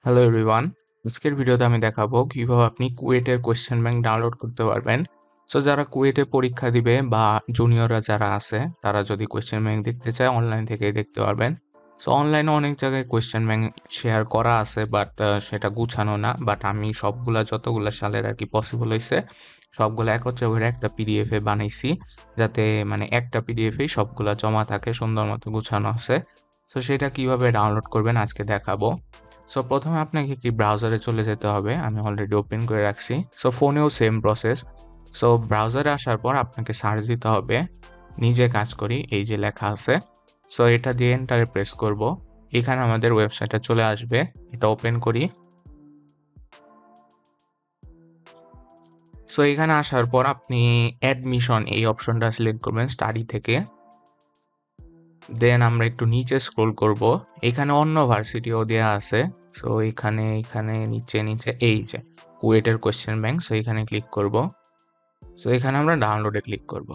Hello everyone, আজকের ভিডিওতে আমি দেখাবো কিভাবে আপনি কুয়েটের কোয়েশ্চেন ব্যাংক ডাউনলোড করতে পারবেন। সো যারা কুয়েটে পরীক্ষা দিবে বা জুনিয়ররা যারা আছে তারা যদি কোয়েশ্চেন ব্যাংক দেখতে চায় অনলাইন থেকেই দেখতে পারবেন। সো অনলাইনে অনেক জায়গায় কোয়েশ্চেন ব্যাংক শেয়ার করা আছে, বাট সেটা গুছানো না। বাট আমি সবগুলা যতগুলা সালের আর কি পসিবল হয়েছে সবগুলো একত্রে করে একটা পিডিএফ এ বানাইছি, যাতে মানে একটা পিডিএফেই সবগুলা জমা থাকে, সুন্দর মতো গুছানো আছে। সো সেটা কিভাবে ডাউনলোড করবেন আজকে দেখাবো। সো প্রথমে আপনাকে কি ব্রাউজারে চলে যেতে হবে, আমি অলরেডি ওপেন করে রাখছি। সো ফোনেও সেম প্রসেস। সো ব্রাউজারে আসার পর আপনাকে সার্চ দিতে হবে নিজে কাজ করি, এই যে লেখা আছে। সো এটা দিয়ে এন্টারে প্রেস করব, এখানে আমাদের ওয়েবসাইটটা চলে আসবে। এটা ওপেন করি। সো এখানে আসার পর আপনি অ্যাডমিশন এই অপশনটা সিলেক্ট করবেন স্টাডি থেকে। দেন আমরা একটু নিচে স্ক্রোল করব, এখানে অন্য ভার্সিটিও দেওয়া আছে। সো এখানে এখানে নিচে নিচে এই যে কুয়েটের কোয়েশ্চেন ব্যাংক, সো এখানে ক্লিক করব। সো এখানে আমরা ডাউনলোডে ক্লিক করব।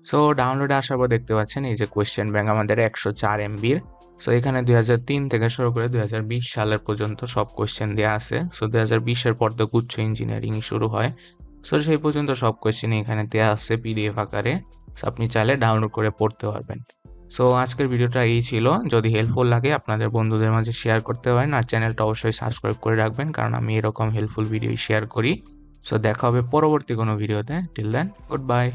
সো ডাউনলোডে আসার পর দেখতে পাচ্ছেন এই যে কোয়েশ্চেন ব্যাংক আমাদের 104 MB। সো এখানে 2003 থেকে শুরু করে 2020 সালের পর্যন্ত সব কোয়েশ্চেন দেওয়া আছে। সো 2020-এর পর তো গুচ্ছ ইঞ্জিনিয়ারিং শুরু হয়। সো সেই পর্যন্ত সব কোয়েশ্চেন এখানে দেওয়া আছে পিডিএফ আকারে। সো আপনি চাইলে ডাউনলোড করে পড়তে পারবেন। সো আজকের ভিডিওটা এই ছিল। যদি হেল্পফুল লাগে আপনাদের বন্ধুদের মাঝে শেয়ার করতে পারেন, আর চ্যানেলটা অবশ্যই সাবস্ক্রাইব করে রাখবেন, কারণ আমি এরকম হেল্পফুল ভিডিও শেয়ার করি। সো দেখা হবে পরবর্তী কোনো ভিডিওতে। Till then, good by.